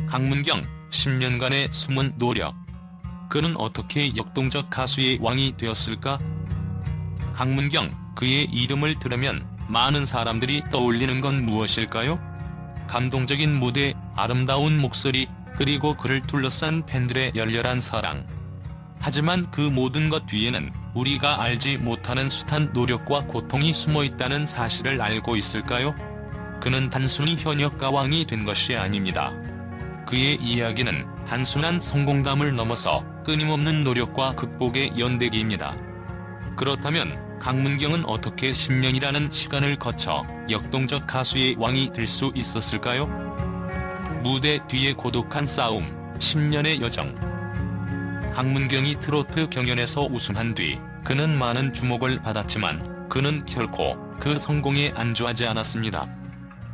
강문경, 10년간의 숨은 노력. 그는 어떻게 역동적 가수의 왕이 되었을까? 강문경, 그의 이름을 들으면 많은 사람들이 떠올리는 건 무엇일까요? 감동적인 무대, 아름다운 목소리, 그리고 그를 둘러싼 팬들의 열렬한 사랑. 하지만 그 모든 것 뒤에는 우리가 알지 못하는 숱한 노력과 고통이 숨어있다는 사실을 알고 있을까요? 그는 단순히 현역가왕이 된 것이 아닙니다. 그의 이야기는 단순한 성공담을 넘어서 끊임없는 노력과 극복의 연대기입니다. 그렇다면 강문경은 어떻게 10년이라는 시간을 거쳐 역동적 가수의 왕이 될 수 있었을까요? 무대 뒤의 고독한 싸움, 10년의 여정. 강문경이 트로트 경연에서 우승한 뒤 그는 많은 주목을 받았지만 그는 결코 그 성공에 안주하지 않았습니다.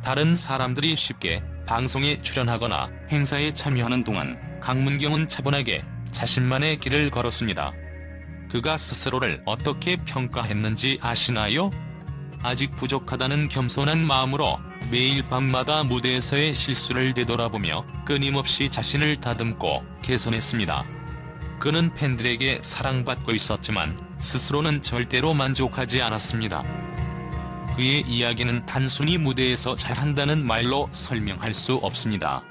다른 사람들이 쉽게 방송에 출연하거나 행사에 참여하는 동안 강문경은 차분하게 자신만의 길을 걸었습니다. 그가 스스로를 어떻게 평가했는지 아시나요? 아직 부족하다는 겸손한 마음으로 매일 밤마다 무대에서의 실수를 되돌아보며 끊임없이 자신을 다듬고 개선했습니다. 그는 팬들에게 사랑받고 있었지만 스스로는 절대로 만족하지 않았습니다. 그의 이야기는 단순히 무대에서 잘한다는 말로 설명할 수 없습니다.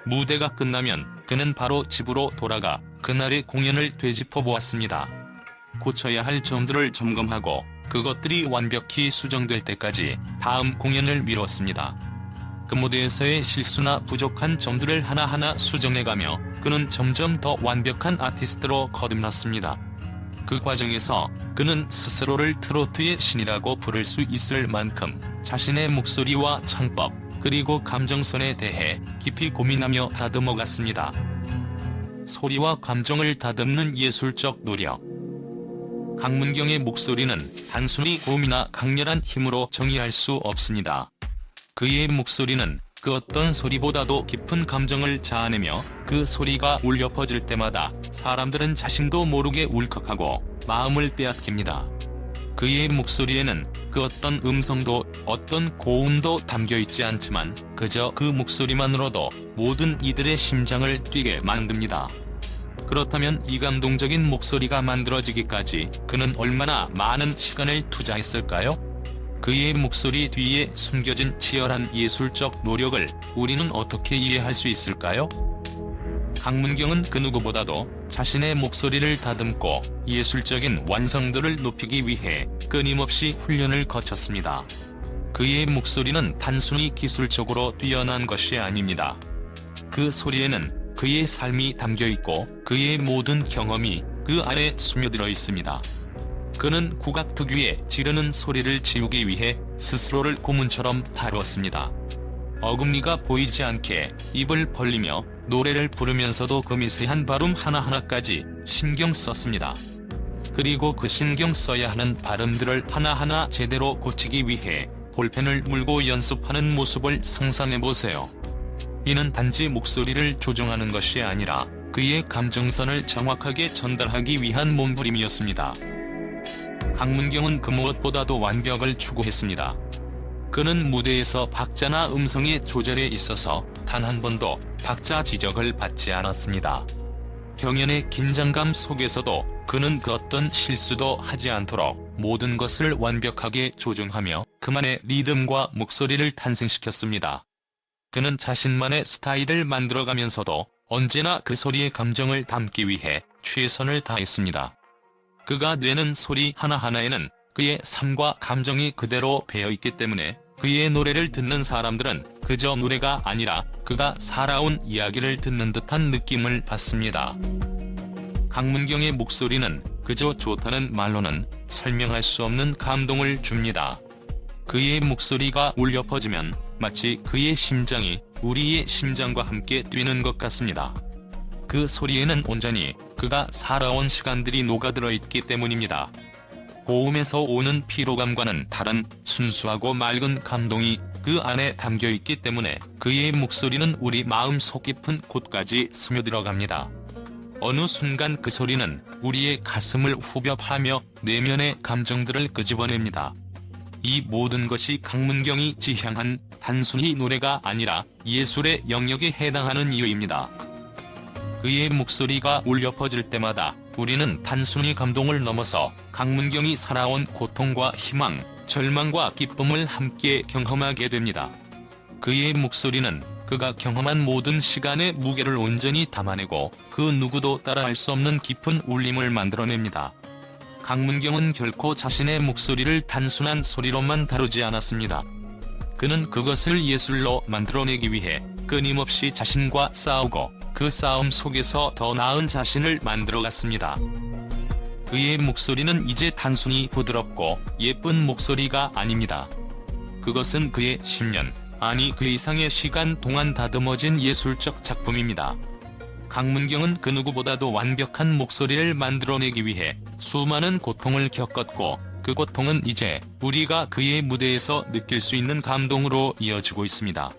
무대가 끝나면 그는 바로 집으로 돌아가 그날의 공연을 되짚어 보았습니다. 고쳐야 할 점들을 점검하고 그것들이 완벽히 수정될 때까지 다음 공연을 미뤘습니다. 그 무대에서의 실수나 부족한 점들을 하나하나 수정해가며 그는 점점 더 완벽한 아티스트로 거듭났습니다. 그 과정에서 그는 스스로를 트로트의 신이라고 부를 수 있을 만큼 자신의 목소리와 창법, 그리고 감정선에 대해 깊이 고민하며 다듬어갔습니다. 소리와 감정을 다듬는 예술적 노력. 강문경의 목소리는 단순히 고음이나 강렬한 힘으로 정의할 수 없습니다. 그의 목소리는 그 어떤 소리보다도 깊은 감정을 자아내며 그 소리가 울려 퍼질 때마다 사람들은 자신도 모르게 울컥하고 마음을 빼앗깁니다. 그의 목소리에는 그 어떤 음성도 어떤 고음도 담겨있지 않지만 그저 그 목소리만으로도 모든 이들의 심장을 뛰게 만듭니다. 그렇다면 이 감동적인 목소리가 만들어지기까지 그는 얼마나 많은 시간을 투자했을까요? 그의 목소리 뒤에 숨겨진 치열한 예술적 노력을 우리는 어떻게 이해할 수 있을까요? 강문경은 그 누구보다도 자신의 목소리를 다듬고 예술적인 완성도를 높이기 위해 끊임없이 훈련을 거쳤습니다. 그의 목소리는 단순히 기술적으로 뛰어난 것이 아닙니다. 그 소리에는 그의 삶이 담겨있고 그의 모든 경험이 그 안에 스며들어 있습니다. 그는 국악 특유의 지르는 소리를 지우기 위해 스스로를 고문처럼 다루었습니다. 어금니가 보이지 않게 입을 벌리며 노래를 부르면서도 그 미세한 발음 하나하나까지 신경 썼습니다. 그리고 그 신경 써야 하는 발음들을 하나하나 제대로 고치기 위해 볼펜을 물고 연습하는 모습을 상상해보세요. 이는 단지 목소리를 조정하는 것이 아니라 그의 감정선을 정확하게 전달하기 위한 몸부림이었습니다. 강문경은 그 무엇보다도 완벽을 추구했습니다. 그는 무대에서 박자나 음성의 조절에 있어서 단 한 번도 박자 지적을 받지 않았습니다. 경연의 긴장감 속에서도 그는 그 어떤 실수도 하지 않도록 모든 것을 완벽하게 조정하며 그만의 리듬과 목소리를 탄생시켰습니다. 그는 자신만의 스타일을 만들어가면서도 언제나 그 소리의 감정을 담기 위해 최선을 다했습니다. 그가 내는 소리 하나하나에는 그의 삶과 감정이 그대로 배어있기 때문에 그의 노래를 듣는 사람들은 그저 노래가 아니라 그가 살아온 이야기를 듣는 듯한 느낌을 받습니다. 강문경의 목소리는 그저 좋다는 말로는 설명할 수 없는 감동을 줍니다. 그의 목소리가 울려 퍼지면 마치 그의 심장이 우리의 심장과 함께 뛰는 것 같습니다. 그 소리에는 온전히 그가 살아온 시간들이 녹아들어 있기 때문입니다. 고음에서 오는 피로감과는 다른 순수하고 맑은 감동이 그 안에 담겨있기 때문에 그의 목소리는 우리 마음 속 깊은 곳까지 스며들어갑니다. 어느 순간 그 소리는 우리의 가슴을 후벼 파며 내면의 감정들을 끄집어냅니다. 이 모든 것이 강문경이 지향한 단순히 노래가 아니라 예술의 영역에 해당하는 이유입니다. 그의 목소리가 울려 퍼질 때마다 우리는 단순히 감동을 넘어서 강문경이 살아온 고통과 희망, 절망과 기쁨을 함께 경험하게 됩니다. 그의 목소리는 그가 경험한 모든 시간의 무게를 온전히 담아내고 그 누구도 따라할 수 없는 깊은 울림을 만들어냅니다. 강문경은 결코 자신의 목소리를 단순한 소리로만 다루지 않았습니다. 그는 그것을 예술로 만들어내기 위해 끊임없이 자신과 싸우고 그 싸움 속에서 더 나은 자신을 만들어갔습니다. 그의 목소리는 이제 단순히 부드럽고 예쁜 목소리가 아닙니다. 그것은 그의 10년, 아니 그 이상의 시간 동안 다듬어진 예술적 작품입니다. 강문경은 그 누구보다도 완벽한 목소리를 만들어내기 위해 수많은 고통을 겪었고 그 고통은 이제 우리가 그의 무대에서 느낄 수 있는 감동으로 이어지고 있습니다.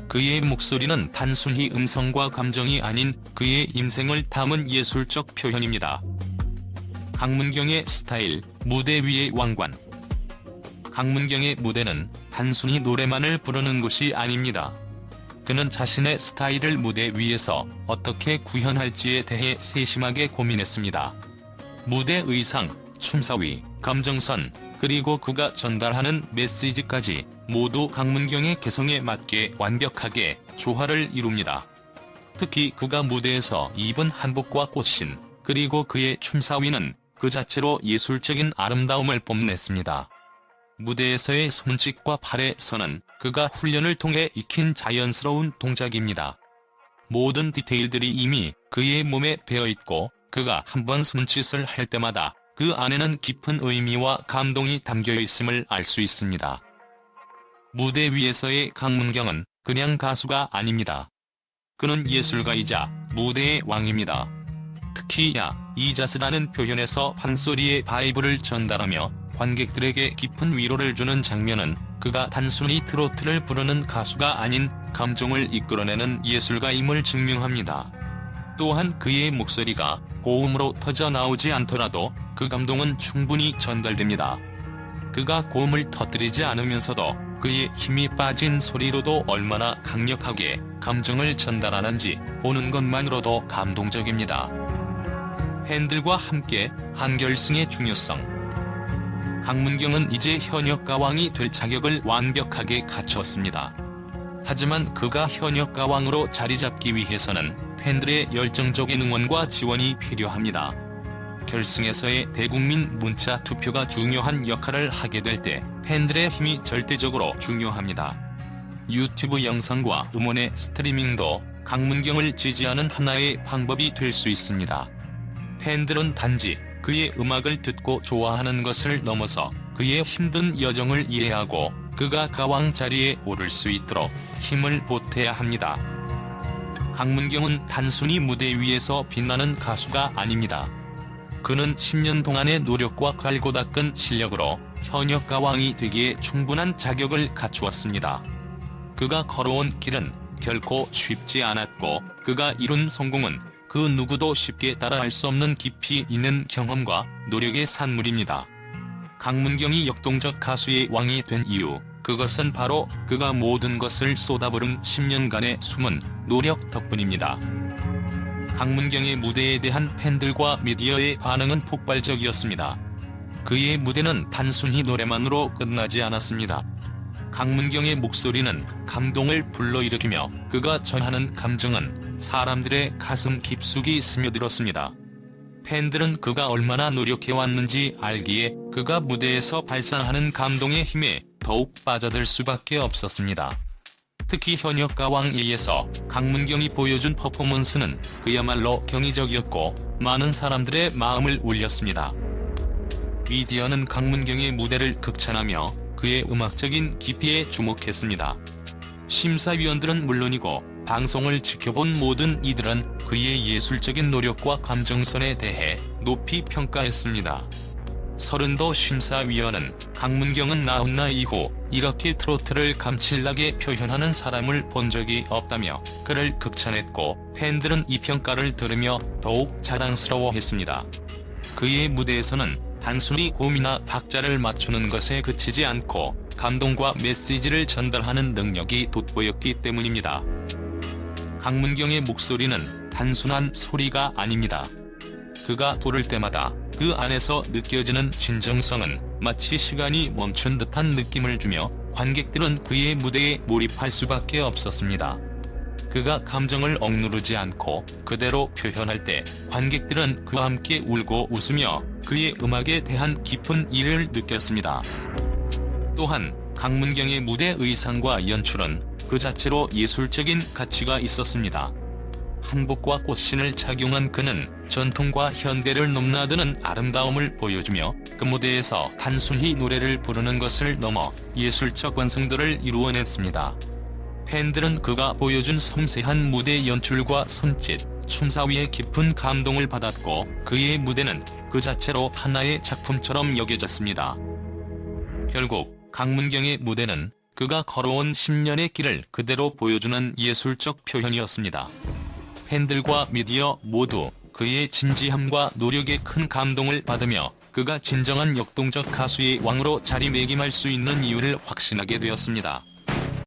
그의 목소리는 단순히 음성과 감정이 아닌 그의 인생을 담은 예술적 표현입니다. 강문경의 스타일, 무대 위의 왕관. 강문경의 무대는 단순히 노래만을 부르는 것이 아닙니다. 그는 자신의 스타일을 무대 위에서 어떻게 구현할지에 대해 세심하게 고민했습니다. 무대 의상, 춤사위, 감정선, 그리고 그가 전달하는 메시지까지 모두 강문경의 개성에 맞게 완벽하게 조화를 이룹니다. 특히 그가 무대에서 입은 한복과 꽃신, 그리고 그의 춤사위는 그 자체로 예술적인 아름다움을 뽐냈습니다. 무대에서의 손짓과 팔의 선은 그가 훈련을 통해 익힌 자연스러운 동작입니다. 모든 디테일들이 이미 그의 몸에 배어있고 그가 한번 손짓을 할 때마다 그 안에는 깊은 의미와 감동이 담겨 있음을 알 수 있습니다. 무대 위에서의 강문경은 그냥 가수가 아닙니다. 그는 예술가이자 무대의 왕입니다. 특히 야, 이 자스라는 표현에서 판소리의 바이브를 전달하며 관객들에게 깊은 위로를 주는 장면은 그가 단순히 트로트를 부르는 가수가 아닌 감정을 이끌어내는 예술가임을 증명합니다. 또한 그의 목소리가 고음으로 터져 나오지 않더라도 그 감동은 충분히 전달됩니다. 그가 고음을 터뜨리지 않으면서도 그의 힘이 빠진 소리로도 얼마나 강력하게 감정을 전달하는지 보는 것만으로도 감동적입니다. 팬들과 함께 한결승의 중요성. 강문경은 이제 현역가왕이 될 자격을 완벽하게 갖췄습니다. 하지만 그가 현역가왕으로 자리잡기 위해서는 팬들의 열정적인 응원과 지원이 필요합니다. 결승에서의 대국민 문자 투표가 중요한 역할을 하게 될 때 팬들의 힘이 절대적으로 중요합니다. 유튜브 영상과 음원의 스트리밍도 강문경을 지지하는 하나의 방법이 될 수 있습니다. 팬들은 단지 그의 음악을 듣고 좋아하는 것을 넘어서 그의 힘든 여정을 이해하고 그가 가왕 자리에 오를 수 있도록 힘을 보태야 합니다. 강문경은 단순히 무대 위에서 빛나는 가수가 아닙니다. 그는 10년 동안의 노력과 갈고 닦은 실력으로 현역 가왕이 되기에 충분한 자격을 갖추었습니다. 그가 걸어온 길은 결코 쉽지 않았고 그가 이룬 성공은 그 누구도 쉽게 따라할 수 없는 깊이 있는 경험과 노력의 산물입니다. 강문경이 역동적 가수의 왕이 된 이유, 그것은 바로 그가 모든 것을 쏟아부은 10년간의 숨은 노력 덕분입니다. 강문경의 무대에 대한 팬들과 미디어의 반응은 폭발적이었습니다. 그의 무대는 단순히 노래만으로 끝나지 않았습니다. 강문경의 목소리는 감동을 불러일으키며 그가 전하는 감정은 사람들의 가슴 깊숙이 스며들었습니다. 팬들은 그가 얼마나 노력해왔는지 알기에 그가 무대에서 발산하는 감동의 힘에 더욱 빠져들 수밖에 없었습니다. 특히 현역 가왕에서 강문경이 보여준 퍼포먼스는 그야말로 경이적이었고 많은 사람들의 마음을 울렸습니다. 미디어는 강문경의 무대를 극찬하며 그의 음악적인 깊이에 주목했습니다. 심사위원들은 물론이고 방송을 지켜본 모든 이들은 그의 예술적인 노력과 감정선에 대해 높이 평가했습니다. 서른도 심사위원은 강문경은 나훈 나 이후 이렇게 트로트를 감칠나게 표현하는 사람을 본 적이 없다며 그를 극찬했고 팬들은 이 평가를 들으며 더욱 자랑스러워했습니다. 그의 무대에서는 단순히 고음이나 박자를 맞추는 것에 그치지 않고 감동과 메시지를 전달하는 능력이 돋보였기 때문입니다. 강문경의 목소리는 단순한 소리가 아닙니다. 그가 부를 때마다 그 안에서 느껴지는 진정성은 마치 시간이 멈춘 듯한 느낌을 주며 관객들은 그의 무대에 몰입할 수밖에 없었습니다. 그가 감정을 억누르지 않고 그대로 표현할 때 관객들은 그와 함께 울고 웃으며 그의 음악에 대한 깊은 이해를 느꼈습니다. 또한 강문경의 무대 의상과 연출은 그 자체로 예술적인 가치가 있었습니다. 한복과 꽃신을 착용한 그는 전통과 현대를 넘나드는 아름다움을 보여주며 그 무대에서 단순히 노래를 부르는 것을 넘어 예술적 완성도를 이루어냈습니다. 팬들은 그가 보여준 섬세한 무대 연출과 손짓, 춤사위의 깊은 감동을 받았고 그의 무대는 그 자체로 하나의 작품처럼 여겨졌습니다. 결국 강문경의 무대는 그가 걸어온 10년의 길을 그대로 보여주는 예술적 표현이었습니다. 팬들과 미디어 모두 그의 진지함과 노력에 큰 감동을 받으며 그가 진정한 역동적 가수의 왕으로 자리매김할 수 있는 이유를 확신하게 되었습니다.